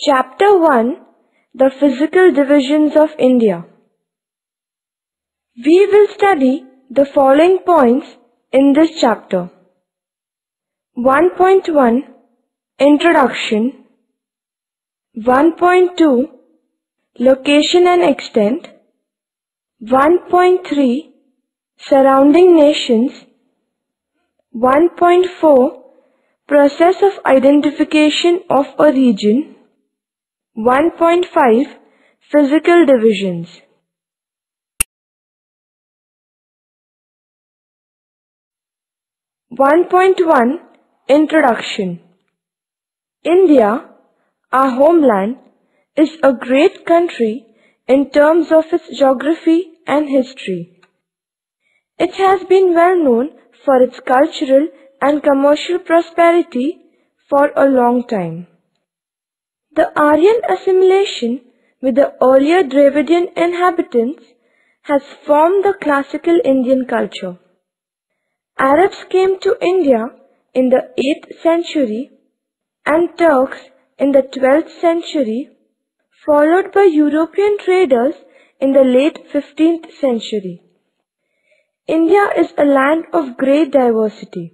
Chapter 1: The Physical Divisions of India. We will study the following points in this chapter. 1.1 Introduction. 1.2 Location and Extent. 1.3 Surrounding Nations. 1.4 Process of Identification of a Region. 1.5 Physical Divisions. Introduction. India, our homeland, is a great country in terms of its geography and history. It has been well known for its cultural and commercial prosperity for a long time. The Aryan assimilation with the earlier Dravidian inhabitants has formed the classical Indian culture. Arabs came to India in the 8th century and Turks in the 12th century, followed by European traders in the late 15th century. India is a land of great diversity.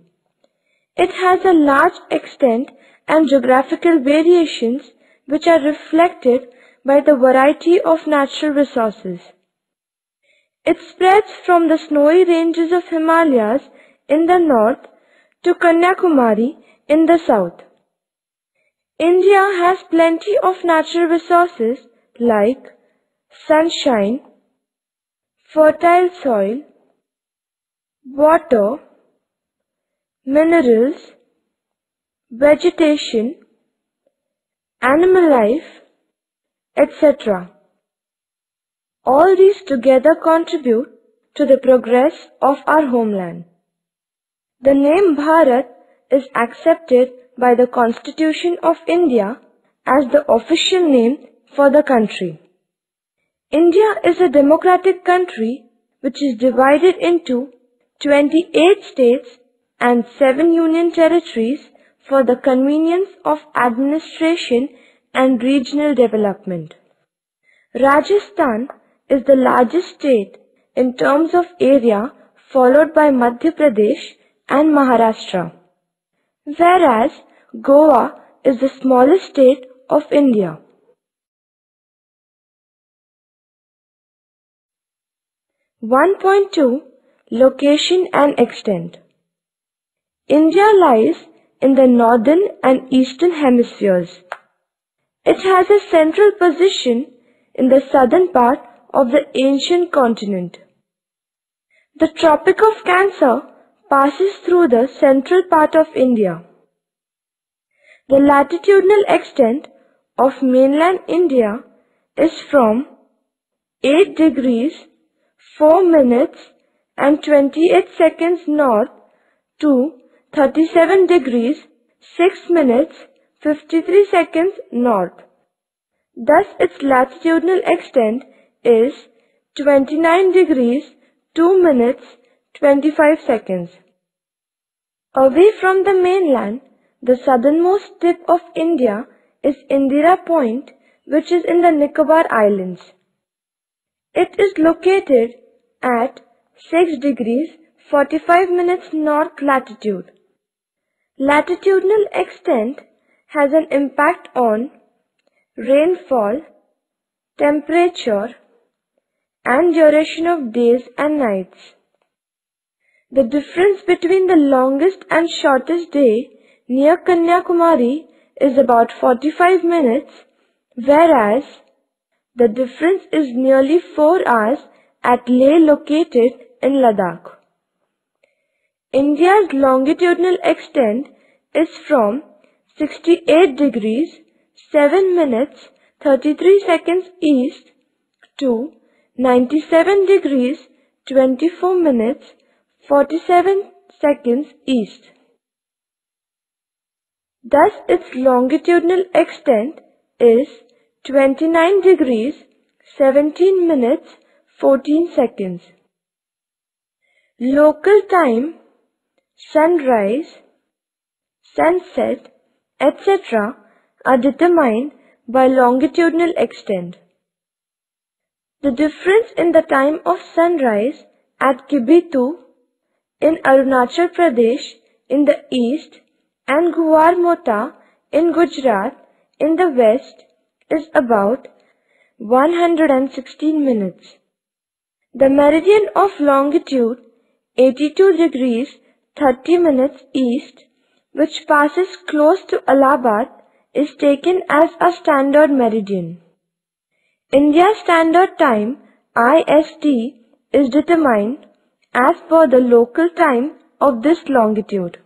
It has a large extent and geographical variations which are reflected by the variety of natural resources. It spreads from the snowy ranges of Himalayas in the north to Kanyakumari in the south. India has plenty of natural resources like sunshine, fertile soil, water, minerals, vegetation, animal life, etc. All these together contribute to the progress of our homeland. The name Bharat is accepted by the Constitution of India as the official name for the country. India is a democratic country which is divided into 28 states and 7 union territories for the convenience of administration and regional development. Rajasthan is the largest state in terms of area, followed by Madhya Pradesh and Maharashtra, whereas Goa is the smallest state of India. Location and Extent. India lies in the northern and eastern hemispheres. It has a central position in the southern part of the ancient continent. The Tropic of Cancer passes through the central part of India. The latitudinal extent of mainland India is from 8 degrees 4 minutes and 28 seconds north to 37 degrees 6 minutes 53 seconds north. Thus its latitudinal extent is 29 degrees 2 minutes 25 seconds. Away from the mainland, the southernmost tip of India is Indira Point, which is in the Nicobar Islands. It is located at 6 degrees 45 minutes north latitude. Latitudinal extent has an impact on rainfall, temperature, and duration of days and nights. The difference between the longest and shortest day near Kanyakumari is about 45 minutes, whereas the difference is nearly 4 hours at Leh, located in Ladakh. India's longitudinal extent is from 68 degrees 7 minutes 33 seconds east to 97 degrees 24 minutes 47 seconds east. Thus its longitudinal extent is 29 degrees 17 minutes 14 seconds. Local time, sunrise, sunset, etc. are determined by longitudinal extent. The difference in the time of sunrise at Kibitu in Arunachal Pradesh in the east and Guwar Mota in Gujarat in the west is about 116 minutes. The meridian of longitude 82 degrees 30 minutes east, which passes close to Allahabad, is taken as a standard meridian. India's Standard Time (IST) is determined as per the local time of this longitude.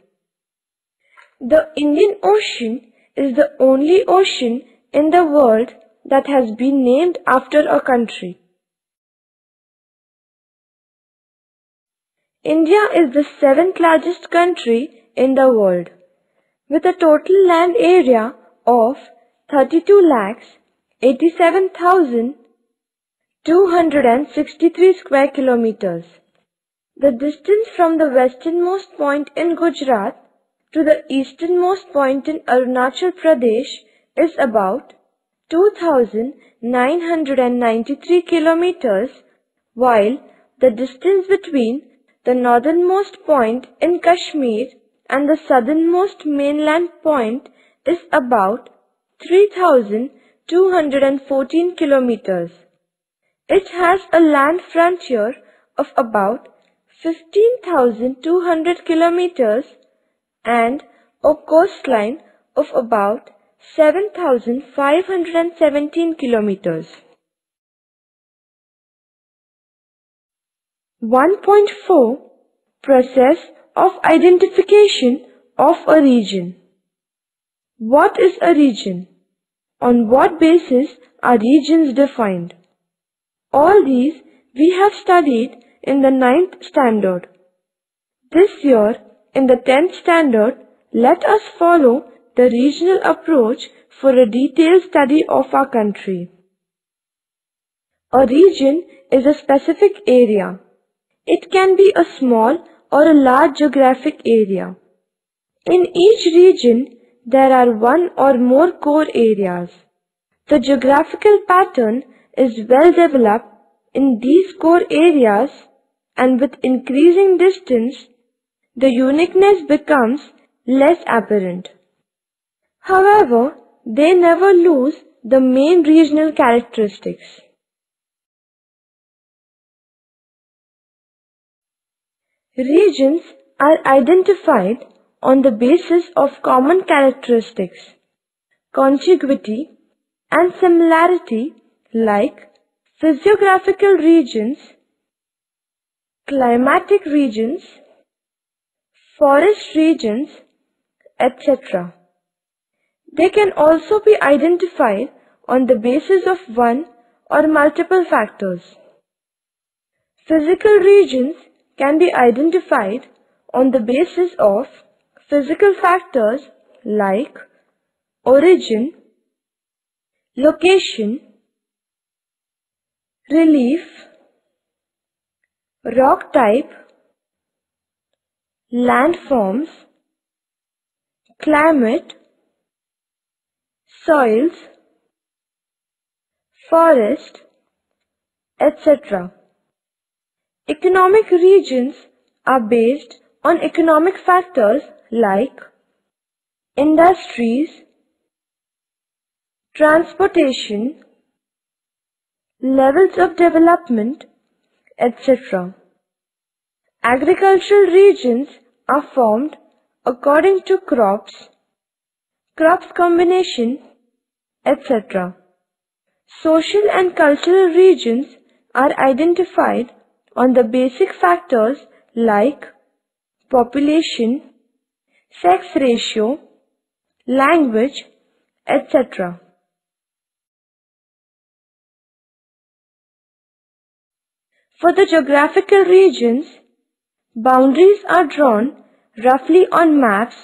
The Indian Ocean is the only ocean in the world that has been named after a country. India is the 7th largest country in the world, with a total land area of 32,87,263 square kilometers. The distance from the westernmost point in Gujarat to the easternmost point in Arunachal Pradesh is about 2,993 kilometers, while the distance between the northernmost point in Kashmir and the southernmost mainland point is about 3,214 kilometers. It has a land frontier of about 15,200 kilometers and a coastline of about 7,517 kilometers. 1.4 Process of identification of a region. What is a region? On what basis are regions defined? All these we have studied in the 9th standard. This year, in the 10th standard, let us follow the regional approach for a detailed study of our country. A region is a specific area. It can be a small or a large geographic area. In each region, there are one or more core areas. The geographical pattern is well developed in these core areas, and with increasing distance, the uniqueness becomes less apparent. However, they never lose the main regional characteristics. Regions are identified on the basis of common characteristics, contiguity, and similarity like physiographical regions, climatic regions, forest regions, etc. They can also be identified on the basis of one or multiple factors. Physical regions can be identified on the basis of physical factors like origin, location, relief, rock type, landforms, climate, soils, forest, etc. Economic regions are based on economic factors like industries, transportation, levels of development, etc. Agricultural regions are formed according to crops combination, etc. Social and cultural regions are identified on the basic factors like population, sex ratio, language, etc. For the geographical regions, boundaries are drawn roughly on maps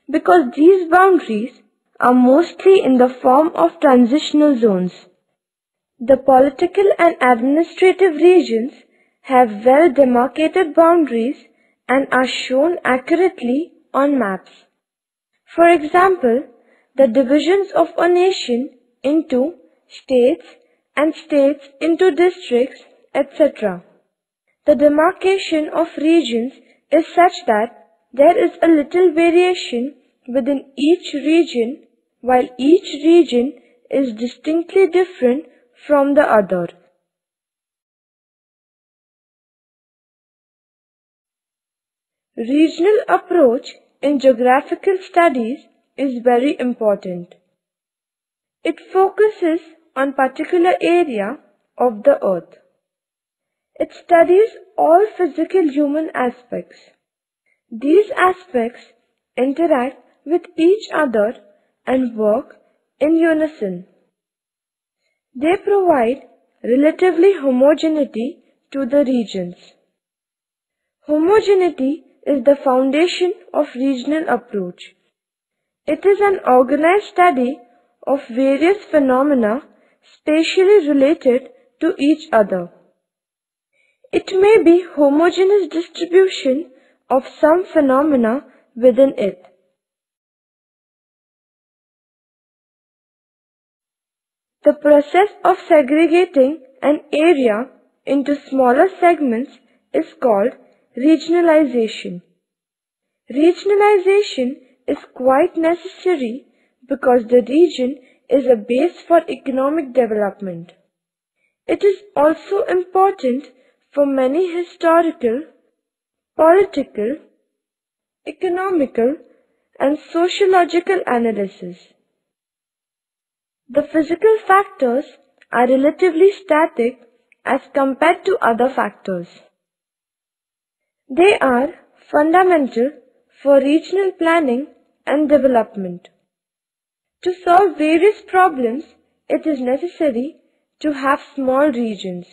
because these boundaries are mostly in the form of transitional zones. The political and administrative regions have well demarcated boundaries and are shown accurately on maps. For example, the divisions of a nation into states and states into districts, etc. The demarcation of regions is such that there is a little variation within each region, while each region is distinctly different from the other. Regional approach in geographical studies is very important. It focuses on particular area of the earth. It studies all physical human aspects. These aspects interact with each other and work in unison. They provide relatively homogeneity to the regions. Homogeneity is the foundation of regional approach. It is an organized study of various phenomena spatially related to each other. It may be homogeneous distribution of some phenomena within it. The process of segregating an area into smaller segments is called regionalization. Regionalization is quite necessary because the region is a base for economic development. It is also important for many historical, political, economical, and sociological analysis. The physical factors are relatively static as compared to other factors. They are fundamental for regional planning and development. To solve various problems, it is necessary to have small regions.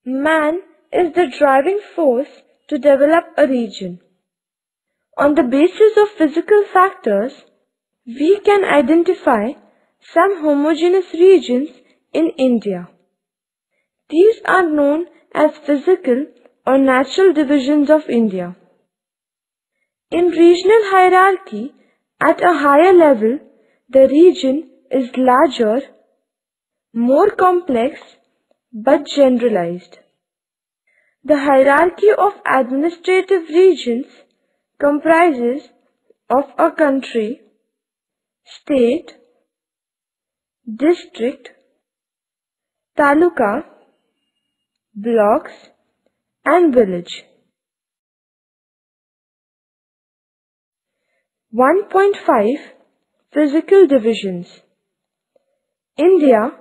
Man is the driving force to develop a region. On the basis of physical factors, we can identify some homogeneous regions in India. These are known as physical or natural divisions of India. In regional hierarchy, at a higher level, the region is larger, more complex, but generalized. The hierarchy of administrative regions comprises of a country, state, district, taluka, blocks, and village. 1.5 Physical divisions. India,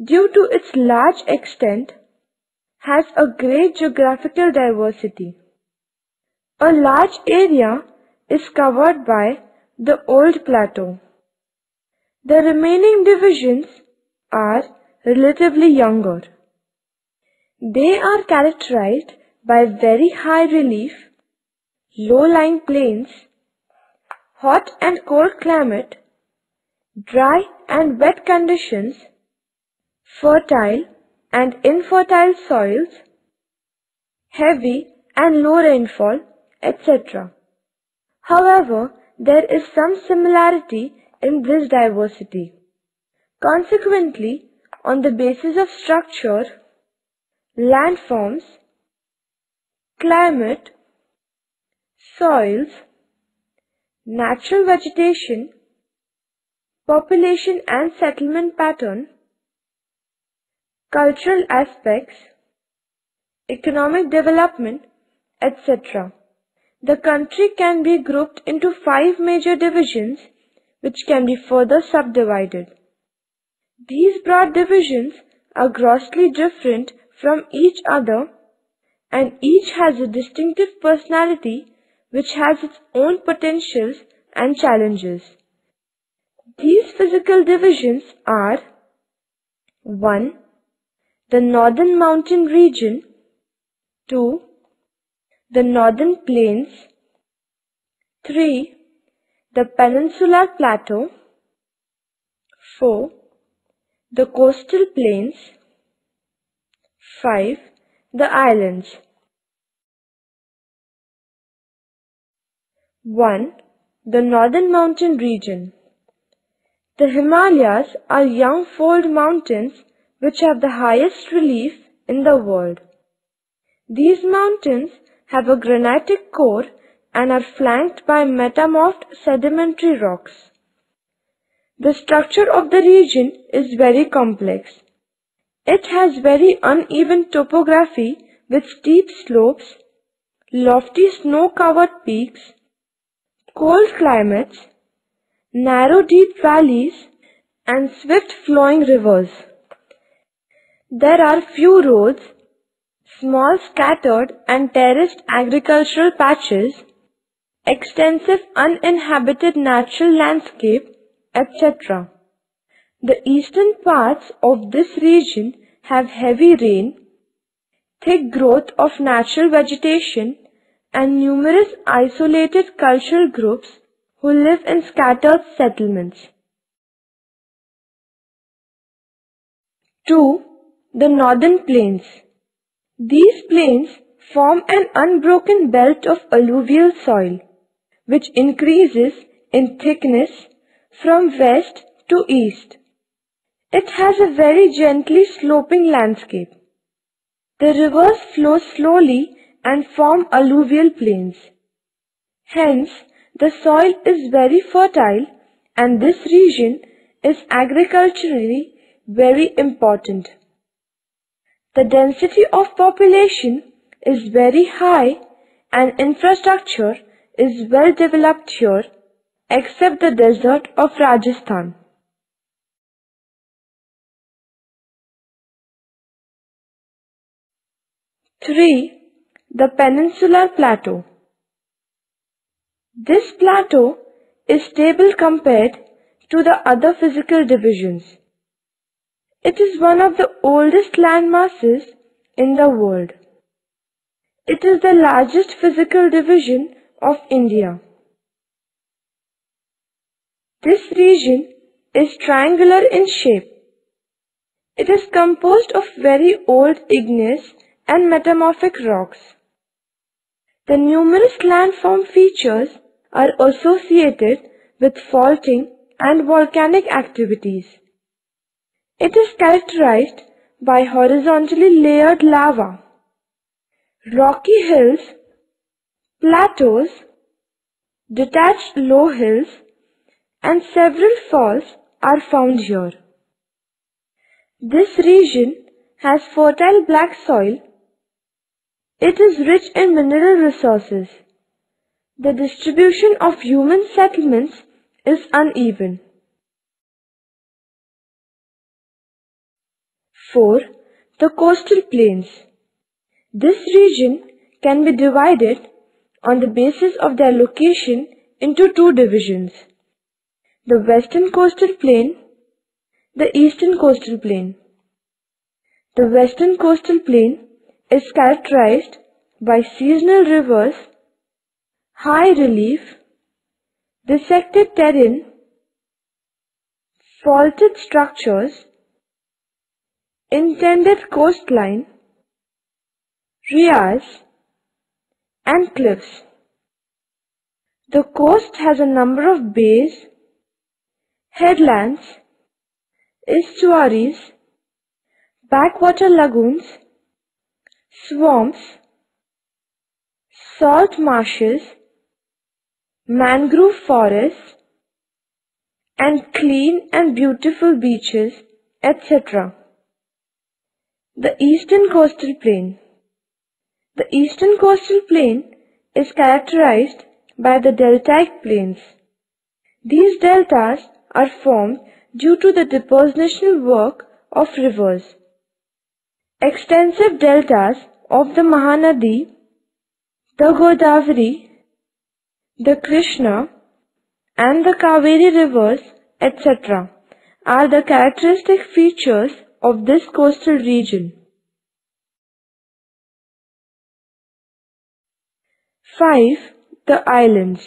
due to its large extent, has a great geographical diversity. A large area is covered by the old plateau. The remaining divisions are relatively younger. They are characterized by very high relief, low-lying plains, hot and cold climate, dry and wet conditions, fertile and infertile soils, heavy and low rainfall, etc. However, there is some similarity in this diversity. Consequently, on the basis of structure, landforms, climate, soils, natural vegetation, population and settlement pattern, cultural aspects, economic development, etc. The country can be grouped into 5 major divisions which can be further subdivided. These broad divisions are grossly different from each other and each has a distinctive personality which has its own potentials and challenges. These physical divisions are 1. The Northern Mountain Region, 2. The Northern Plains, 3. The Peninsular Plateau, 4. The Coastal Plains, 5. The Islands. 1. The Northern Mountain Region. The Himalayas are young fold mountains which have the highest relief in the world. These mountains have a granitic core and are flanked by metamorphed sedimentary rocks. The structure of the region is very complex. It has very uneven topography with steep slopes, lofty snow-covered peaks, cold climates, narrow deep valleys, and swift flowing rivers. There are few roads, small scattered and terraced agricultural patches, extensive uninhabited natural landscape, etc. The eastern parts of this region have heavy rain, thick growth of natural vegetation, and numerous isolated cultural groups who live in scattered settlements. 2. The Northern Plains. These plains form an unbroken belt of alluvial soil, which increases in thickness from west to east. It has a very gently sloping landscape. The rivers flow slowly and form alluvial plains. Hence, the soil is very fertile and this region is agriculturally very important. The density of population is very high and infrastructure is well developed here except the desert of Rajasthan. 3. The Peninsular Plateau. This plateau is stable compared to the other physical divisions. It is one of the oldest land masses in the world. It is the largest physical division of India. This region is triangular in shape. It is composed of very old igneous and metamorphic rocks. The numerous landform features are associated with faulting and volcanic activities. It is characterized by horizontally layered lava. Rocky hills, plateaus, detached low hills, and several falls are found here. This region has fertile black soil. It is rich in mineral resources. The distribution of human settlements is uneven. 4. The coastal plains. This region can be divided on the basis of their location into two divisions: the western coastal plain, the eastern coastal plain. The western coastal plain is characterized by seasonal rivers, high relief, dissected terrain, faulted structures, intended coastline, rias, and cliffs. The coast has a number of bays, headlands, estuaries, backwater lagoons, swamps, salt marshes, mangrove forests, and clean and beautiful beaches, etc. The eastern coastal plain. The eastern coastal plain is characterized by the deltaic plains. These deltas are formed due to the depositional work of rivers. Extensive deltas of the Mahanadi, the Godavari, the Krishna, and the Kaveri rivers, etc. are the characteristic features of this coastal region. 5. The islands.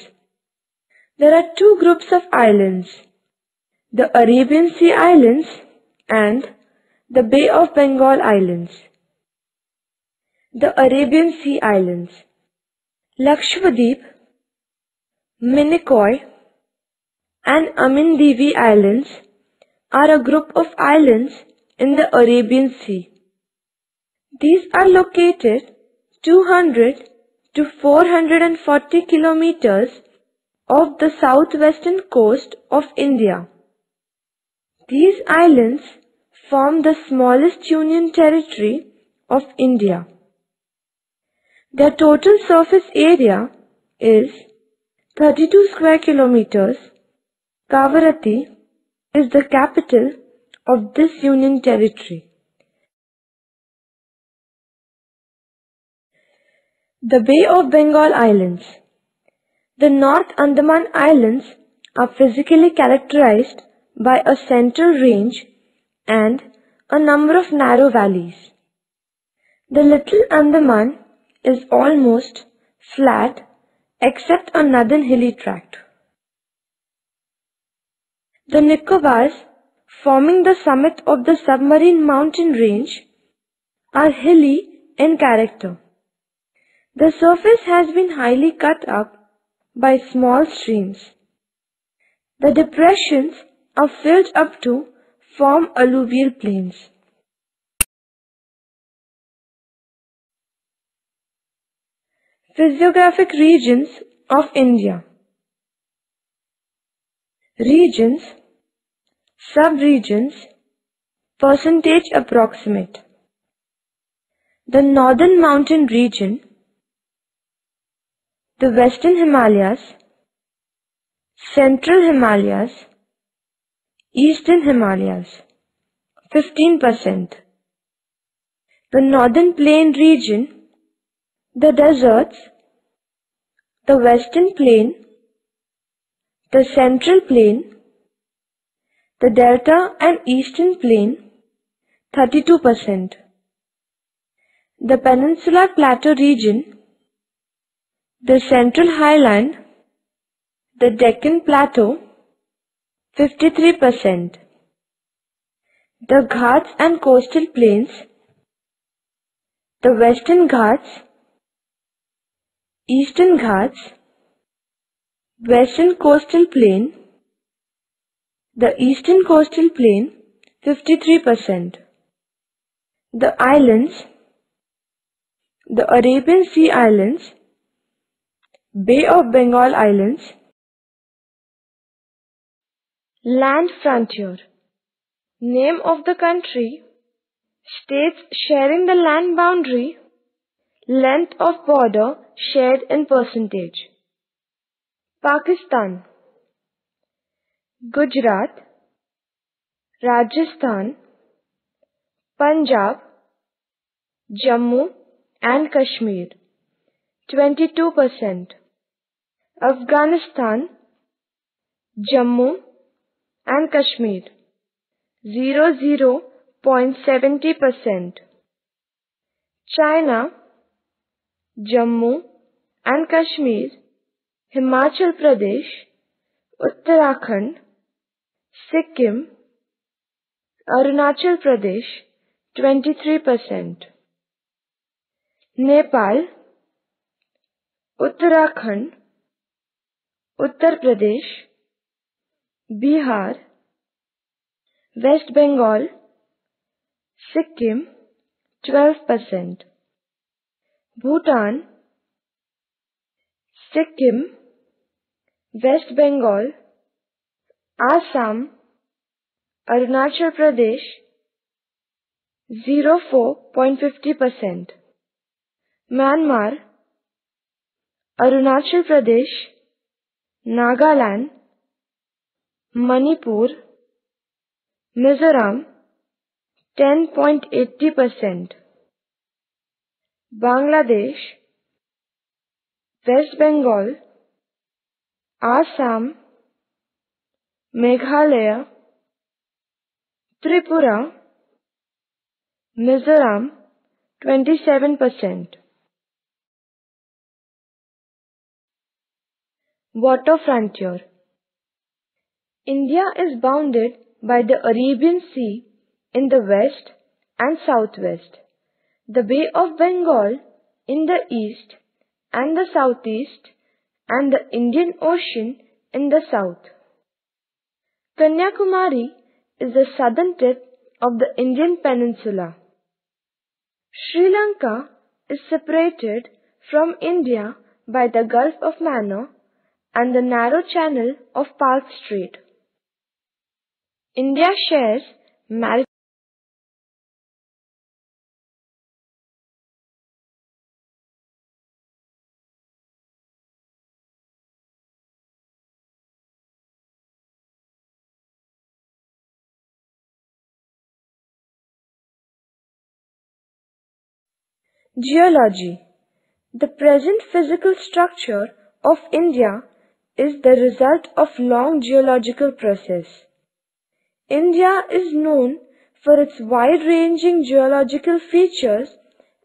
There are two groups of islands: the Arabian Sea Islands and the Bay of Bengal Islands. The Arabian Sea Islands: Lakshadweep, Minicoy, and Amin Divi Islands are a group of islands in the Arabian Sea. These are located 200 to 440 kilometers off the southwestern coast of India. These islands form the smallest union territory of India. Their total surface area is 32 square kilometers. Kavaratti is the capital of this union territory. The Bay of Bengal Islands. The North Andaman Islands are physically characterized by a central range and a number of narrow valleys. The Little Andaman is almost flat except a northern hilly tract. The Nicobars, forming the summit of the submarine mountain range, are hilly in character. The surface has been highly cut up by small streams. The depressions are filled up to form alluvial plains. Physiographic regions of India. Regions, sub-regions, percentage approximate. The Northern Mountain Region, the Western Himalayas, Central Himalayas, Eastern Himalayas, 15%. The Northern Plain Region, the deserts, the Western Plain, the Central Plain, the Delta and Eastern Plain, 32%. The Peninsular Plateau Region, the Central Highland, the Deccan Plateau, 53%. The Ghats and Coastal Plains, the Western Ghats, Eastern Ghats, Western Coastal Plain, the Eastern Coastal Plain, 53%. The islands, the Arabian Sea Islands, Bay of Bengal Islands. Land frontier. Name of the country, states sharing the land boundary, length of border shared in percentage. Pakistan, Gujarat, Rajasthan, Punjab, Jammu and Kashmir, 22%. Afghanistan, Jammu and Kashmir, 0.70%. China, Jammu and Kashmir, Himachal Pradesh, Uttarakhand, Sikkim, Arunachal Pradesh, 23%. Nepal, Uttarakhand, Uttar Pradesh, Bihar, West Bengal, Sikkim, 12%. Bhutan, Sikkim, West Bengal, Assam, Arunachal Pradesh, 0.50%. Myanmar, Arunachal Pradesh, Nagaland, Manipur, Mizoram, 10.80%. Bangladesh, West Bengal, Assam, Meghalaya, Tripura, Mizoram, 27%. Water frontier. India is bounded by the Arabian Sea in the west and southwest, the Bay of Bengal in the east and the southeast, and the Indian Ocean in the south. Kanyakumari is the southern tip of the Indian peninsula. Sri Lanka is separated from India by the Gulf of Mannar and the narrow channel of Palk Strait. India shares maritime geology. The present physical structure of India is the result of long geological process. India is known for its wide-ranging geological features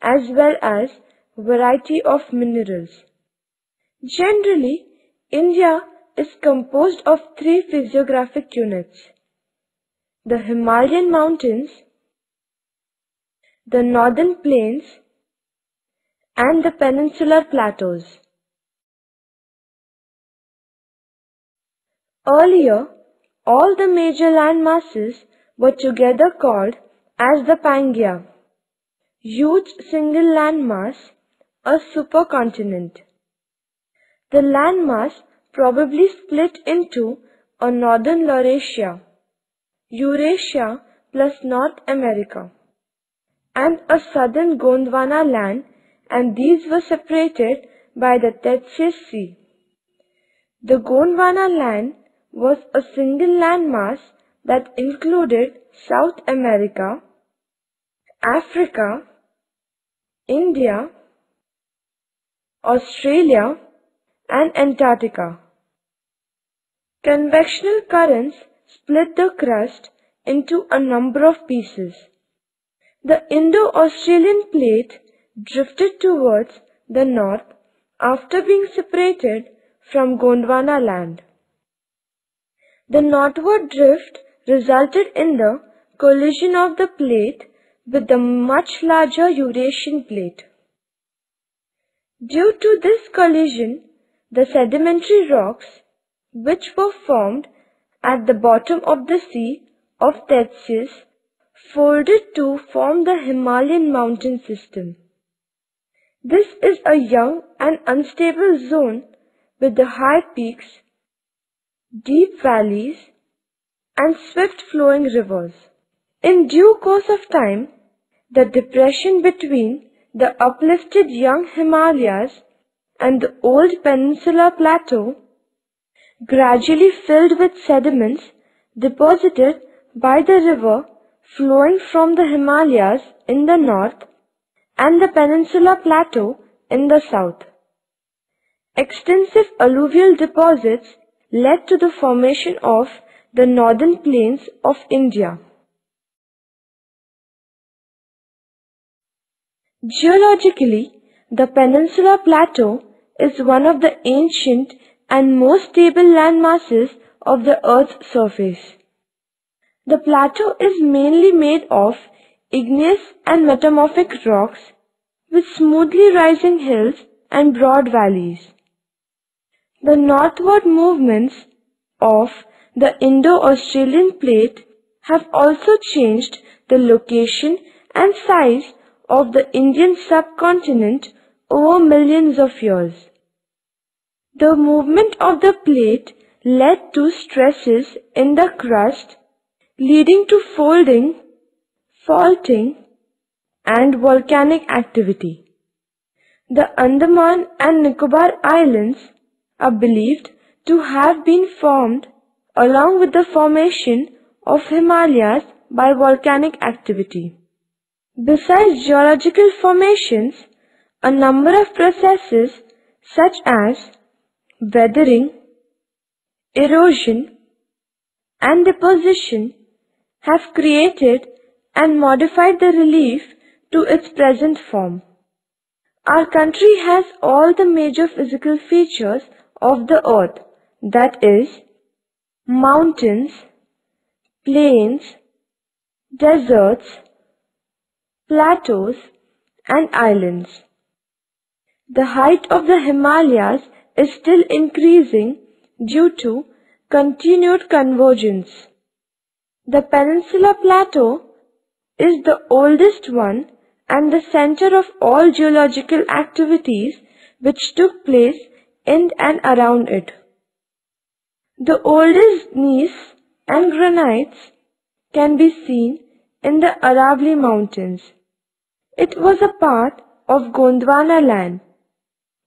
as well as variety of minerals. Generally, India is composed of three physiographic units: the Himalayan mountains, the northern plains, and the peninsular plateaus. Earlier, all the major land masses were together called as the Pangaea, huge single landmass, a supercontinent. The landmass probably split into a northern Laurasia, Eurasia plus North America, and a southern Gondwana land, and these were separated by the Tethys Sea. The Gondwana land was a single landmass that included South America, Africa, India, Australia, and Antarctica. Convectional currents split the crust into a number of pieces. The Indo-Australian plate drifted towards the north after being separated from Gondwana land. The northward drift resulted in the collision of the plate with the much larger Eurasian plate. Due to this collision, the sedimentary rocks, which were formed at the bottom of the Sea of Tethys, folded to form the Himalayan mountain system. This is a young and unstable zone with the high peaks, deep valleys, and swift-flowing rivers. In due course of time, the depression between the uplifted young Himalayas and the old peninsular plateau gradually filled with sediments deposited by the river flowing from the Himalayas in the north and the peninsular plateau in the south. Extensive alluvial deposits led to the formation of the northern plains of India. Geologically, the peninsular plateau is one of the ancient and most stable landmasses of the Earth's surface. The plateau is mainly made of igneous and metamorphic rocks with smoothly rising hills and broad valleys. The northward movements of the Indo-Australian plate have also changed the location and size of the Indian subcontinent over millions of years. The movement of the plate led to stresses in the crust, leading to folding, faulting, and volcanic activity. The Andaman and Nicobar Islands are believed to have been formed along with the formation of Himalayas by volcanic activity. Besides geological formations, a number of processes such as weathering, erosion, and deposition have created and modified the relief to its present form. Our country has all the major physical features of the earth, that is, mountains, plains, deserts, plateaus, and islands. The height of the Himalayas is still increasing due to continued convergence. The Peninsula Plateau is the oldest one and the center of all geological activities which took place in and around it. The oldest gneiss and granites can be seen in the Aravalli Mountains. It was a part of Gondwana land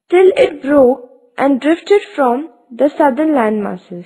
till it broke and drifted from the southern land masses.